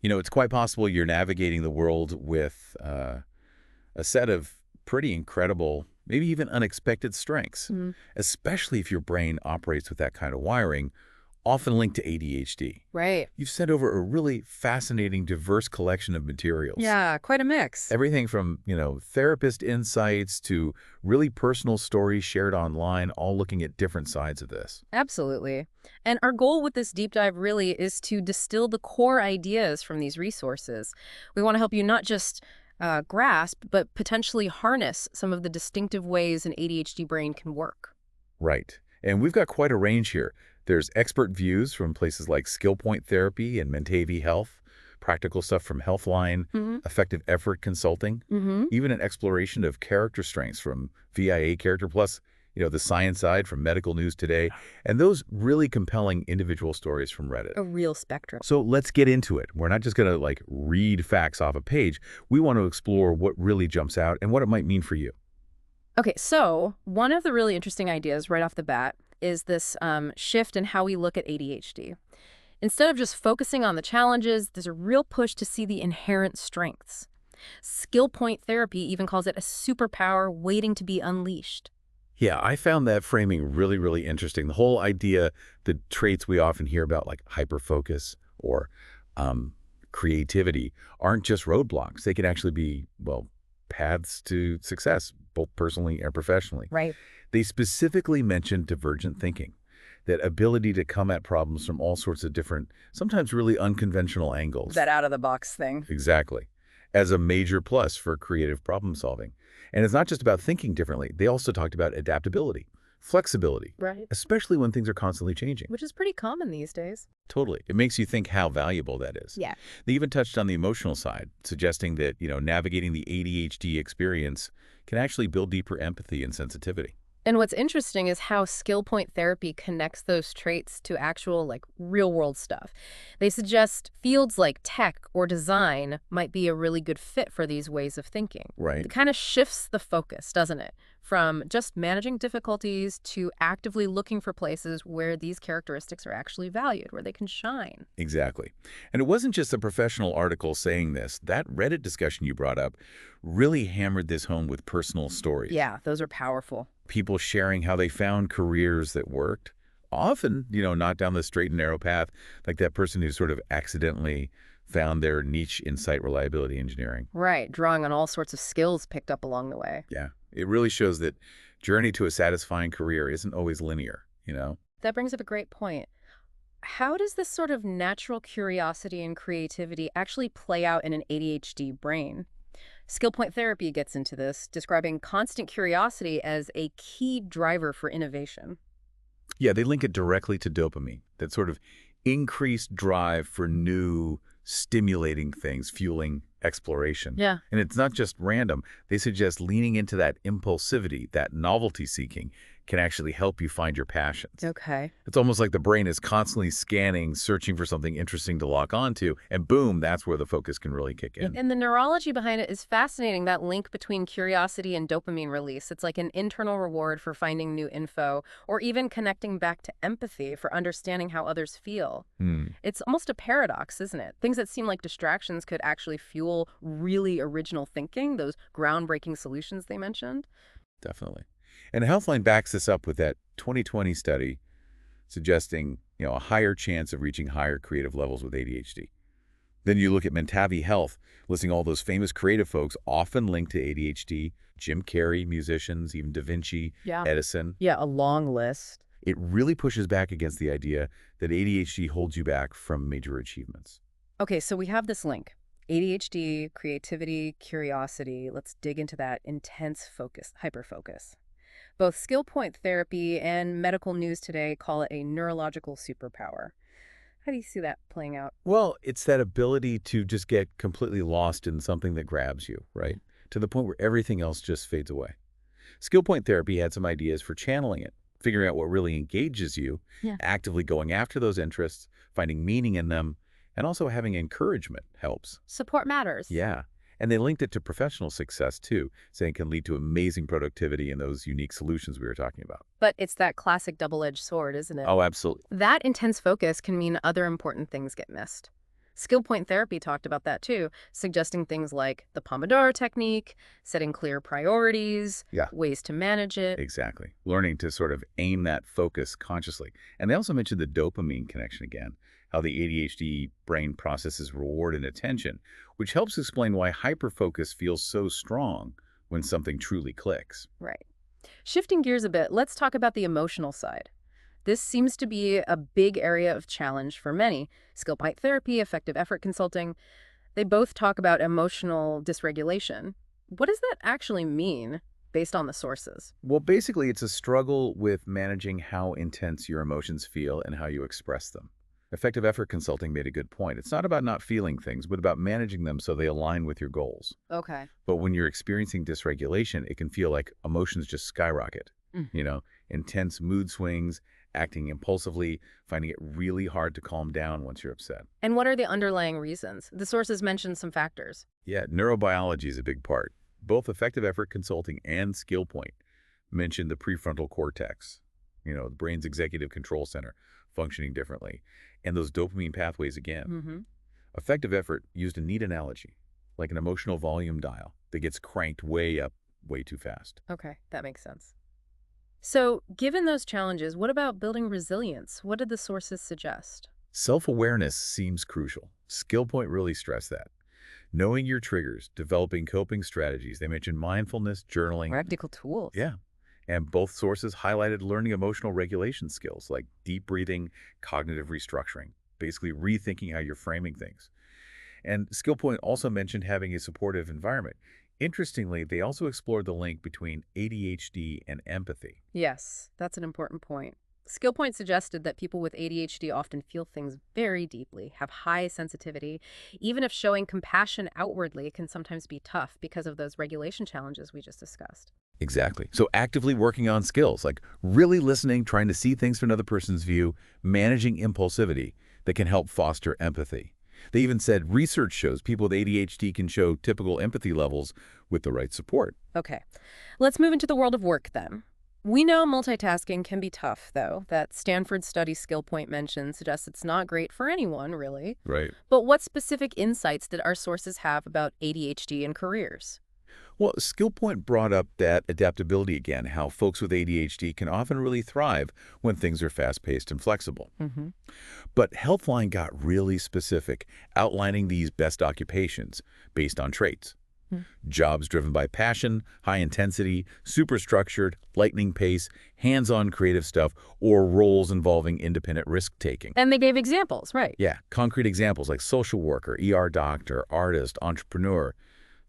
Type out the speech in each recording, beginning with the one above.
It's quite possible you're navigating the world with a set of pretty incredible, maybe even unexpected strengths, Mhm. especially if your brain operates with that kind of wiring, often linked to ADHD. Right. You've sent over a really fascinating, diverse collection of materials. Yeah, quite a mix. Everything from, therapist insights to really personal stories shared online, all looking at different sides of this. Absolutely. And our goal with this deep dive really is to distill the core ideas from these resources. We want to help you not just grasp, but potentially harness some of the distinctive ways an ADHD brain can work. Right. And we've got quite a range here. There's expert views from places like Skill Point Therapy and Mentavi Health, practical stuff from Healthline, Mm-hmm. effective effort consulting, Mm-hmm. even an exploration of character strengths from VIA Character Plus, the science side from Medical News Today, and those really compelling individual stories from Reddit. A real spectrum. So let's get into it. We're not just going to read facts off a page. We want to explore what really jumps out and what it might mean for you. Okay, so one of the really interesting ideas right off the bat is this shift in how we look at ADHD. Instead of just focusing on the challenges, there's a real push to see the inherent strengths. Skill point therapy even calls it a superpower waiting to be unleashed. Yeah, I found that framing really, really interesting. The whole idea, the traits we often hear about, like hyperfocus or um, creativity, aren't just roadblocks. They can actually be, well, paths to success, both personally and professionally. Right. They specifically mentioned divergent thinking, that ability to come at problems from all sorts of different, sometimes really unconventional angles. That out of the box thing. Exactly. As a major plus for creative problem solving. And it's not just about thinking differently. They also talked about adaptability, flexibility, Right. especially when things are constantly changing. Which is pretty common these days. Totally. It makes you think how valuable that is. Yeah. They even touched on the emotional side, suggesting that, navigating the ADHD experience can actually build deeper empathy and sensitivity. And what's interesting is how skill point therapy connects those traits to actual, real world stuff. They suggest fields like tech or design might be a really good fit for these ways of thinking. Right. It kind of shifts the focus, doesn't it? From just managing difficulties to actively looking for places where these characteristics are actually valued, where they can shine. Exactly. And it wasn't just a professional article saying this. That Reddit discussion you brought up really hammered this home with personal stories. Yeah, those are powerful. People sharing how they found careers that worked, often, not down the straight and narrow path, like that person who sort of accidentally found their niche in site reliability engineering. Right, drawing on all sorts of skills picked up along the way. Yeah, it really shows that journey to a satisfying career isn't always linear. That brings up a great point. How does this sort of natural curiosity and creativity actually play out in an ADHD brain? Skill point therapy gets into this, describing constant curiosity as a key driver for innovation. Yeah, they link it directly to dopamine, that sort of increased drive for new, stimulating things, fueling exploration. Yeah. And it's not just random. They suggest leaning into that impulsivity, that novelty seeking, can actually help you find your passions. Okay. It's almost like the brain is constantly scanning, searching for something interesting to lock onto, and boom, that's where the focus can really kick in. And the neurology behind it is fascinating, that link between curiosity and dopamine release. It's like an internal reward for finding new info, or even connecting back to empathy for understanding how others feel. Hmm. It's almost a paradox, isn't it? Things that seem like distractions could actually fuel really original thinking, those groundbreaking solutions they mentioned. Definitely. And Healthline backs this up with that 2020 study suggesting, a higher chance of reaching higher creative levels with ADHD. Then you look at Mentavi Health, listing all those famous creative folks often linked to ADHD, Jim Carrey, musicians, even Da Vinci, Yeah. Edison. Yeah, a long list. It really pushes back against the idea that ADHD holds you back from major achievements. Okay, so we have this link. ADHD, creativity, curiosity. Let's dig into that intense focus, hyperfocus. Both skill point therapy and medical news today call it a neurological superpower. How do you see that playing out? Well, it's that ability to just get completely lost in something that grabs you, right? To the point where everything else just fades away. Skill point therapy had some ideas for channeling it, figuring out what really engages you, Yeah. actively going after those interests, finding meaning in them, and also having encouragement helps. Support matters. Yeah. And they linked it to professional success too, saying it can lead to amazing productivity and those unique solutions we were talking about. But it's that classic double-edged sword, isn't it? Oh, absolutely. That intense focus can mean other important things get missed. Skill point therapy talked about that too, suggesting things like the Pomodoro technique, setting clear priorities, Yeah, ways to manage it. exactly. Learning to sort of aim that focus consciously. And they also mentioned the dopamine connection again, how the ADHD brain processes reward and attention, which helps explain why hyperfocus feels so strong when something truly clicks. Right. Shifting gears a bit, let's talk about the emotional side. This seems to be a big area of challenge for many. Skill point therapy, effective effort consulting, they both talk about emotional dysregulation. What does that actually mean based on the sources? Well, basically, it's a struggle with managing how intense your emotions feel and how you express them. Effective effort consulting made a good point. It's not about not feeling things, but about managing them so they align with your goals. Okay. But when you're experiencing dysregulation, it can feel like emotions just skyrocket. Mm. You know, intense mood swings, acting impulsively, finding it really hard to calm down once you're upset. And what are the underlying reasons? The sources mentioned some factors. Yeah, neurobiology is a big part. Both effective effort consulting and skill point mention the prefrontal cortex, the brain's executive control center, functioning differently. And those dopamine pathways again. Mm-hmm. Effective effort used a neat analogy, like an emotional volume dial that gets cranked way up way too fast. Okay, that makes sense. So, given those challenges, what about building resilience? What did the sources suggest? Self-awareness seems crucial. Skill point really stressed that. Knowing your triggers, developing coping strategies. They mentioned mindfulness, journaling. Practical tools. Yeah. And both sources highlighted learning emotional regulation skills like deep breathing, cognitive restructuring, basically rethinking how you're framing things. And Skill Point also mentioned having a supportive environment. Interestingly, they also explored the link between ADHD and empathy. Yes, that's an important point. SkillPoint suggested that people with ADHD often feel things very deeply, have high sensitivity. Even if showing compassion outwardly can sometimes be tough because of those regulation challenges we just discussed. Exactly. So actively working on skills, like really listening, trying to see things from another person's view, managing impulsivity that can help foster empathy. They even said research shows people with ADHD can show typical empathy levels with the right support. Okay, let's move into the world of work then. We know multitasking can be tough, though. That Stanford study SkillPoint mentioned suggests it's not great for anyone, really. Right. But what specific insights did our sources have about ADHD and careers? Well, SkillPoint brought up that adaptability again, how folks with ADHD can often really thrive when things are fast-paced and flexible. Mm-hmm. But Healthline got really specific, outlining these best occupations based on traits. Jobs driven by passion, high intensity, superstructured, lightning pace, hands-on creative stuff, or roles involving independent risk-taking. And they gave examples, right? Yeah, concrete examples like social worker, ER doctor, artist, entrepreneur,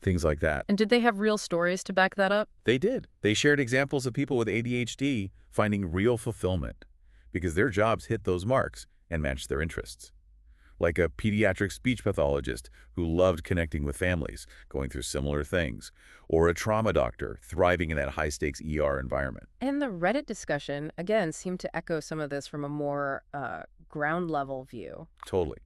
things like that. And did they have real stories to back that up? They did. They shared examples of people with ADHD finding real fulfillment because their jobs hit those marks and matched their interests. Like a pediatric speech pathologist who loved connecting with families, going through similar things, or a trauma doctor thriving in that high-stakes ER environment. And the Reddit discussion, again, seemed to echo some of this from a more ground-level view. Totally.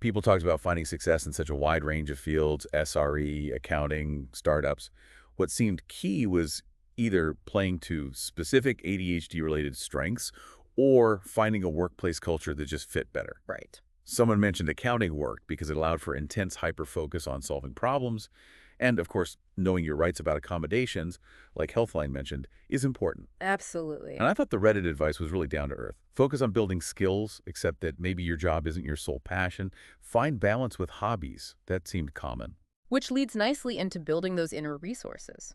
People talked about finding success in such a wide range of fields, SRE, accounting, startups. What seemed key was either playing to specific ADHD-related strengths or finding a workplace culture that just fit better. Right. Someone mentioned accounting worked because it allowed for intense hyper-focus on solving problems. And, of course, knowing your rights about accommodations, like Healthline mentioned, is important. Absolutely. And I thought the Reddit advice was really down to earth. Focus on building skills, accept that maybe your job isn't your sole passion. Find balance with hobbies. That seemed common. Which leads nicely into building those inner resources.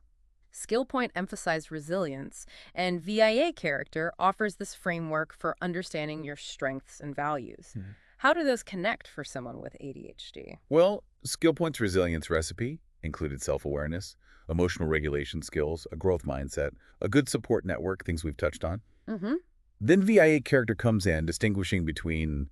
SkillPoint emphasized resilience, and VIA character offers this framework for understanding your strengths and values. How do those connect for someone with ADHD? Well, SkillPoint's resilience recipe included self-awareness, emotional regulation skills, a growth mindset, a good support network, things we've touched on. Mm-hmm. Then VIA character comes in, distinguishing between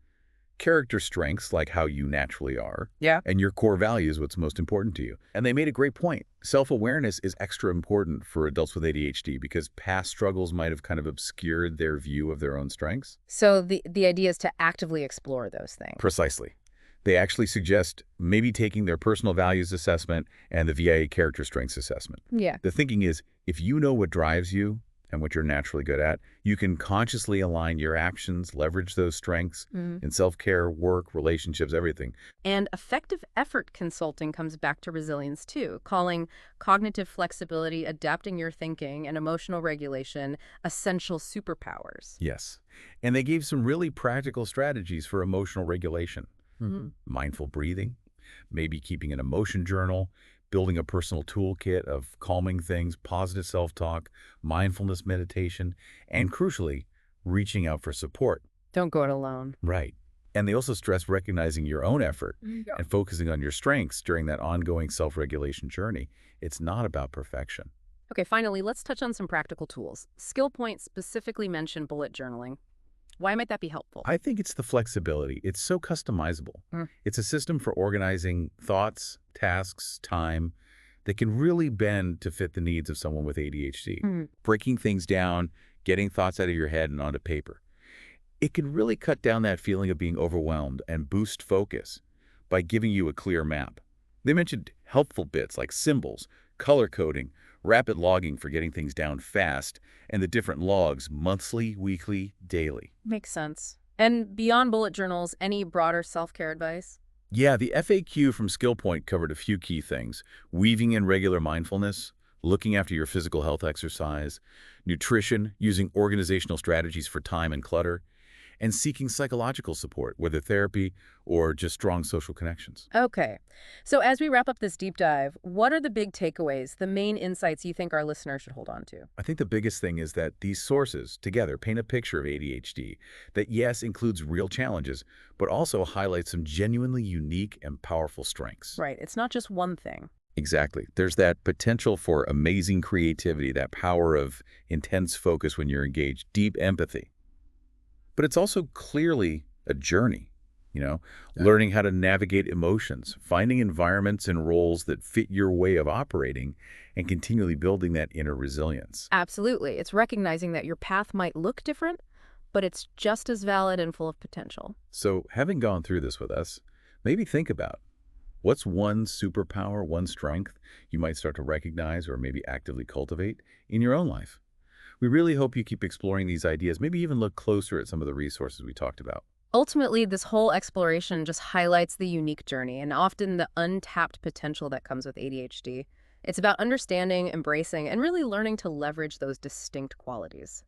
character strengths, like how you naturally are, Yeah. and your core values, what's most important to you. And they made a great point. Self-awareness is extra important for adults with ADHD because past struggles might have kind of obscured their view of their own strengths. So the idea is to actively explore those things. Precisely. They actually suggest maybe taking their personal values assessment and the VIA character strengths assessment. Yeah. The thinking is, if you know what drives you, and what you're naturally good at. You can consciously align your actions, leverage those strengths in self-care, work, relationships, everything. And effective effort consulting comes back to resilience too, calling cognitive flexibility, adapting your thinking, and emotional regulation essential superpowers. Yes. And they gave some really practical strategies for emotional regulation. Mindful breathing, maybe keeping an emotion journal, building a personal toolkit of calming things, positive self-talk, mindfulness meditation, and crucially, reaching out for support. Don't go it alone. Right. And they also stress recognizing your own effort Yeah. and focusing on your strengths during that ongoing self-regulation journey. It's not about perfection. Okay, finally, let's touch on some practical tools. Skill Point specifically mentioned bullet journaling. Why might that be helpful? I think it's the flexibility. It's so customizable. It's a system for organizing thoughts, tasks, time that can really bend to fit the needs of someone with ADHD. Breaking things down, getting thoughts out of your head and onto paper. It can really cut down that feeling of being overwhelmed and boost focus by giving you a clear map. They mentioned helpful bits like symbols, color coding, rapid logging for getting things down fast, and the different logs, monthly, weekly, daily. Makes sense. And beyond bullet journals, any broader self-care advice? Yeah, the FAQ from SkillPoint covered a few key things: weaving in regular mindfulness, looking after your physical health exercise, nutrition, using organizational strategies for time and clutter, and seeking psychological support, whether therapy or just strong social connections. Okay. So as we wrap up this deep dive, what are the big takeaways, the main insights you think our listeners should hold on to? I think the biggest thing is that these sources together paint a picture of ADHD that, yes, includes real challenges, but also highlights some genuinely unique and powerful strengths. Right. It's not just one thing. Exactly. There's that potential for amazing creativity, that power of intense focus when you're engaged, deep empathy. But it's also clearly a journey, learning how to navigate emotions, finding environments and roles that fit your way of operating, and continually building that inner resilience. Absolutely. It's recognizing that your path might look different, but it's just as valid and full of potential. So having gone through this with us, maybe think about what's one superpower, one strength you might start to recognize or maybe actively cultivate in your own life. We really hope you keep exploring these ideas, maybe even look closer at some of the resources we talked about. Ultimately, this whole exploration just highlights the unique journey and often the untapped potential that comes with ADHD. It's about understanding, embracing, and really learning to leverage those distinct qualities.